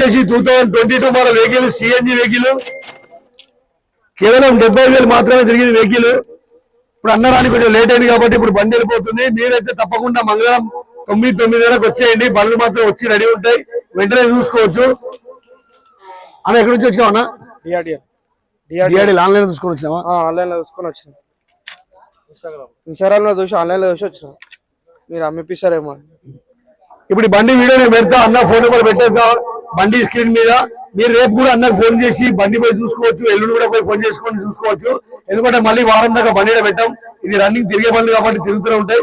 2022 model vehicle CNG vehicle కేవలం 70,000 మాత్రమే తిరిగింది వెహికల్. ఇప్పుడు అన్నరాని కొంచెం లేట్ అయింది కాబట్టి ఇప్పుడు బండి వెళ్ళిపోతుంది. మీరైతే తప్పకుండా మంగళవారం 9:30 వచ్చేయండి. బండ్లు మాత్రం వచ్చి రెడీ ఉంటాయి, వెంటనే చూసుకోవచ్చు. అన్న ఎక్కడి నుంచి వచ్చినావు అన్న? ఆన్లైన్ చూసుకొని వచ్చినావా? ఆన్లైన్ లో చూసుకొని వచ్చినా, ఇన్స్టాగ్రామ్ లో చూసి ఆన్లైన్ లో చూసి వచ్చినా. మీరు అమ్మిపిస్తారేమో. ఇప్పుడు ఈ బండి వీడియో నేను పెడతా, అన్న ఫోన్ నెంబర్ పెట్టేస్తా బండి స్క్రీన్ మీద. మీరు రేపు కూడా అన్నకు ఫోన్ చేసి బండి పోయి చూసుకోవచ్చు, ఎల్లుండి కూడా పోయి ఫోన్ చేసుకొని చూసుకోవచ్చు. ఎందుకంటే మళ్ళీ వారం దాకా బండి పెట్టాం, ఇది రన్నింగ్ తిరిగే బండ్లు కాబట్టి తిరుగుతూనే ఉంటాయి.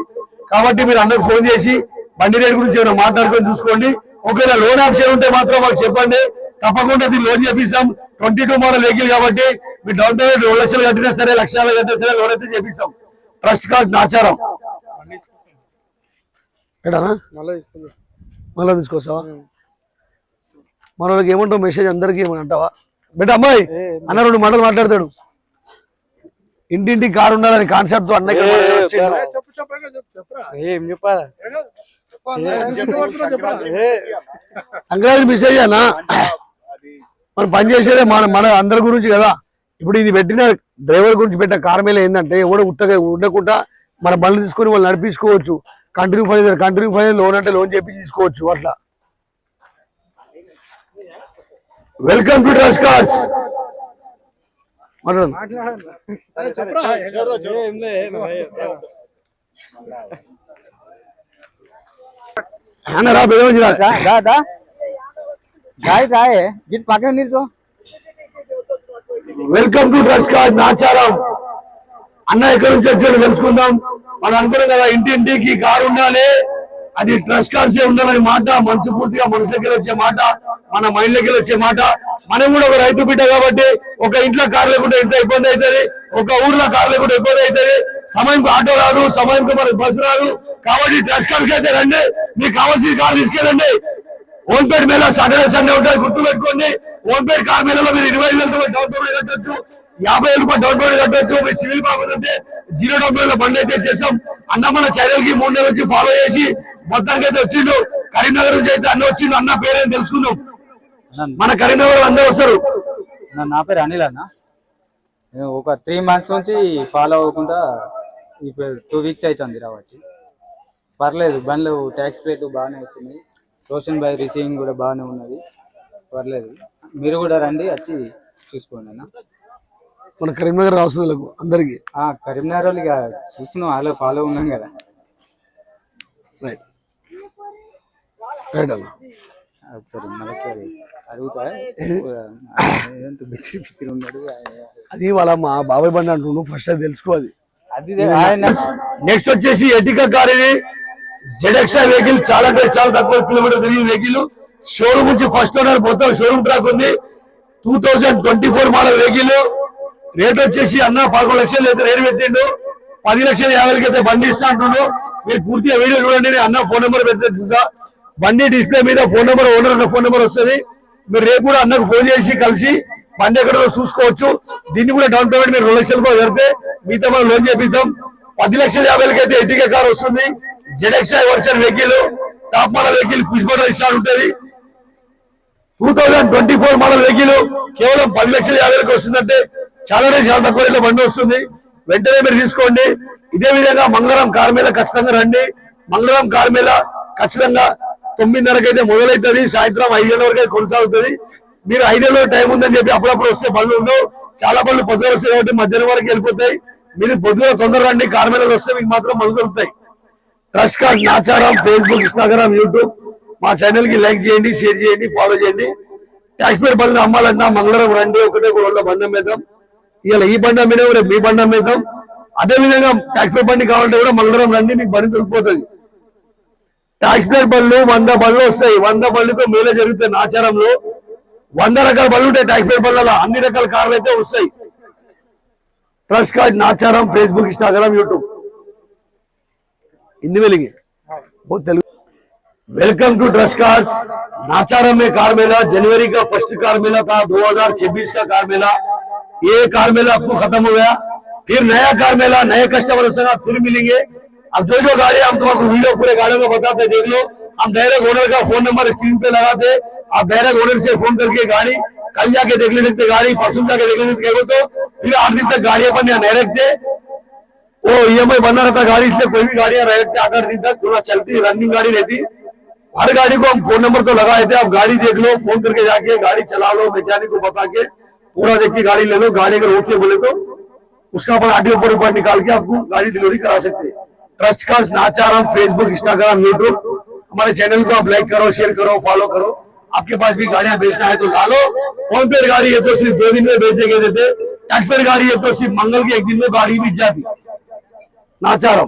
కాబట్టి మీరు అన్నకు ఫోన్ చేసి బండి రేట్ గురించి ఏమైనా మాట్లాడుకొని చూసుకోండి. ఒకవేళ లోన్ ఆప్షన్ ఉంటే మాత్రం మాకు చెప్పండి, తప్పకుండా అది లోన్ చేపిస్తాం. 22 మోడల్ వెహికల్ కాబట్టి మీరు డౌన్ పేమెంట్ 2 లక్షలు కట్టినా సరే, 1,50,000 కట్టినా సరే లోన్ అయితే చేపిస్తాం. ట్రస్ట్ కార్డ్ నాచారం మళ్ళీ తీసుకొస్తావా? మన వాళ్ళకి ఏమంటావు మెసేజ్ అందరికి ఏమని అంటావా? బెట అమ్మాయి అన్న 2 మాటలు మాట్లాడతాడు. ఇంటింటి కారు ఉండాలని కాన్సెప్ట్ తో అన్నయ్య సంక్రాంతి మెసేజ్ అన్న. మనం పనిచేసేదే మన అందరి గురించి కదా. ఇప్పుడు ఇది పెట్టిన డ్రైవర్ గురించి పెట్టిన కార్ మీద ఏంటంటే ఎవడో ఉత్తగా ఉండకుండా మన బండ్లు తీసుకొని వాళ్ళు నడిపించుకోవచ్చు. కంటిన్యూ ఫైవ్ లోన్ అంటే లోన్ చేపించి తీసుకోవచ్చు. అట్లా వెల్కమ్ టు ట్రస్ట్ కార్స్. అన్నరా welcome to trust cars Nacharam. అన్న ఎక్కడి నుంచి వచ్చాడో తెలుసుకుందాం. మనం అనుకున్నాం కదా ఇంటింటికి కారు ఉండాలి, అది ట్రస్ట్ కార్సే ఉండాలని మాట మనసు పూర్తిగా మనసు దగ్గర వచ్చే మాట, మన మైండ్ దగ్గర వచ్చే మాట. మనం కూడా ఒక రైతు బిడ్డ కాబట్టి ఒక ఇంట్లో కారు లేకుండా ఎంత ఇబ్బంది అవుతుంది, ఒక ఊర్లో కారు లేకుండా ఇబ్బంది అవుతుంది. సమయంకి ఆటో రాదు, సమయంకి మనకు బస్సు రాదు. కాబట్టి ట్రస్ట్ కార్కి అయితే రండి, మీకు కావాల్సిన కారు తీసుకెళ్ళండి. ఓన్పేట్ మేళ సాటర్డే సండే ఉంటుంది, గుర్తు పెట్టుకోండి. ఓన్పేట్ కార్ మేళలో మీరు 25,000 డౌన్ పేమెంట్ కట్టొచ్చు, 50,000 రూపాయలు డౌన్ పేమెంట్ కట్టొచ్చు. మీరు సివిల్ బాగుందంటే 0 డౌన్ పేమెంట్ బండి అయితే చేస్తాం. అన్న మన ఛానల్ కి 3 నెలల నుంచి ఫాలో చేసి మొత్తానికి అయితే వచ్చిండు. కరీంనగర్ నుంచి అయితే అన్న వచ్చిండు. అన్న పేరేం తెలుసుకుందాం. మన కరీంనగర్ అందరూ వస్తారు. నా పేరు అనిల్ అన్న. నేను ఒక 3 మంత్స్ నుంచి ఫాలో అవ్వకుండా ఇప్పుడు 2 వీక్స్ అవుతుంది రాబట్టి. పర్లేదు, బండ్లు ట్యాక్స్ ప్లేట్ బాగానే అవుతున్నాయి, రోషన్ బై రిసీవింగ్ కూడా బాగానే ఉన్నది, పర్లేదు. మీరు కూడా రండి, వచ్చి చూసుకోండి అన్న. మన కరీంనగర్ రాసులకు అందరికి కరీంనగర్ వాళ్ళు ఇక చూస్తున్నాం, అలా ఫాలో ఉన్నాం కదా. రైట్ రైట్ అన్న. సరే మనకి అడుగుతా, బిత్తిరి ఉన్నాడు. అది వాళ్ళ మా బాబాయ్ బండి అంటుండు, ఫస్ట్ అది తెలుసుకోవాలి. అది నెక్స్ట్ వచ్చేసి ఎటికా కార్. ఇది ZXi వెహికల్, చాలా చాలా తక్కువ కిలోమీటర్ తిరిగి వెహికల్. షోరూమ్ నుంచి ఫస్ట్ ఓనర్, మొత్తం షోరూమ్ ట్రాక్ ఉంది. 2024 మోడల్ వెహికల్. రేట్ వచ్చేసి అన్న 11 లక్షలు అయితే రేటు పెట్టిండు. 10,50,000 అయితే బండి ఇస్తా అంటుండు. మీరు పూర్తిగా వీడియో చూడండి. అన్న ఫోన్ నెంబర్ పెట్టేస్తా. బండి డిస్ప్లే మీద phone number, owner phone number వస్తుంది. మీరు రేపు కూడా అన్నకు ఫోన్ చేసి కలిసి బండి ఎక్కడో చూసుకోవచ్చు. దీన్ని కూడా డౌన్ పేమెంట్ మీరు 2 లక్షలు కడితే మీతో మనం లోన్ చేపిద్దాం. 10,50,000 అయితే ఎటికా కార్ వస్తుంది. ZXi version vehicle, top model vehicle, push button start ఉంటుంది. 2024 మోడల్ వెహికల్ కేవలం 10,50,000 వస్తుందంటే చాలా తక్కువ రేట్లో బండి వస్తుంది. వెంటనే మీరు తీసుకోండి. ఇదే విధంగా మంగళవారం కార్ మేళ ఖచ్చితంగా రండి. మంగళవారం కార్ మేళ ఖచ్చితంగా 9:30 అయితే మొదలవుతుంది, సాయంత్రం 5 గంటల వరకు కొనసాగుతుంది. మీరు 5 గంటల టైం ఉందని చెప్పి అప్పుడప్పుడు వస్తే బండ్లు ఉండవు. చాలా బండ్లు పొద్దున వస్తాయి కాబట్టి మధ్యాహ్నం వరకు వెళ్ళిపోతాయి. మీరు పొద్దున తొందరగా రండి, కార్ మేళలు వస్తే మీకు మాత్రం మందు దొరుకుతాయి. Trust card Nacharam, Facebook, Instagram, YouTube. మా ఛానల్ కి లైక్ చేయండి, షేర్ చేయండి, ఫాలో చేయండి. ట్యాక్స్ పేర్ బండ్లు అమ్మాలన్నా మంగళవారం రండి, ఒకటే రోజుల బండి అమ్మేద్దాం. ఇవాళ ఈ బండి అమ్మినా కూడా మీ బండి అమ్మేద్దాం. అదే విధంగా ట్యాక్స్ పేర్ బండి కావాలంటే కూడా మంగళవారం రండి, మీకు బండి దొరికిపోతుంది. ట్యాక్స్ పేర్ బండ్లు 100 బండ్లు వస్తాయి. 100 బండ్లతో మేలే జరుగుతాయి. నాచారంలో 100 రకాల బండ్లు ఉంటాయి. ట్యాక్స్ పేర్ బండ్ల అన్ని రకాల కార్లు అయితే వస్తాయి. Trust cars Nacharam Facebook Instagram YouTube Hindi में लिखे बहुत Telugu. Welcome to trust cars Nacharam में कार मेला जनवरी का फर्स्ट कार मेला था 2026 का कार मेला। ये कार मेला आपको खत्म हो गया, फिर नया कार मेला नए कस्टमरों से फिर मिलेंगे। अब जो गाड़ी हम तुमको वीडियो पूरे गाड़ियों में बताते देख लो, हम डायरेक्ट ओनर का फोन नंबर स्क्रीन पे लगाते, आप डायरेक्ट ओनर से फोन करके गाड़ी कल जाके देख ले सकते, गाड़ी परसों जाके देख ले सकते, तो फिर 8 दिन तक गाड़ी अपन यहाँ नहीं रखते, वो EMI बना रहता गाड़ी, इसलिए कोई भी गाड़ियां रखते 8 दिन तक पूरा चलती रनिंग गाड़ी रहती। हर गाड़ी को हम फोन नंबर तो लगाए थे, आप गाड़ी देख लो, फोन करके जाके गाड़ी चला लो, मैकेनिक को बता के पूरा देख के गाड़ी ले लो, गाड़ी अगर ओके बोले तो उसका अपन RTO पर निकाल के आपको गाड़ी डिलीवरी करा सकते हैं। Trust card Nacharam, Facebook, Instagram, YouTube, हमारे चैनल को आप लाइक करो, शेयर करो, फॉलो करो। आपके पास भी गाड़ियां बेचना है तो ला लो। फोन पे गाड़ी है तो सिर्फ 2 दिन में बेचेंगे देते, टैक्स गाड़ी है तो सिर्फ मंगल के 1 दिन में गाड़ी बिक जाती। नाचाराम।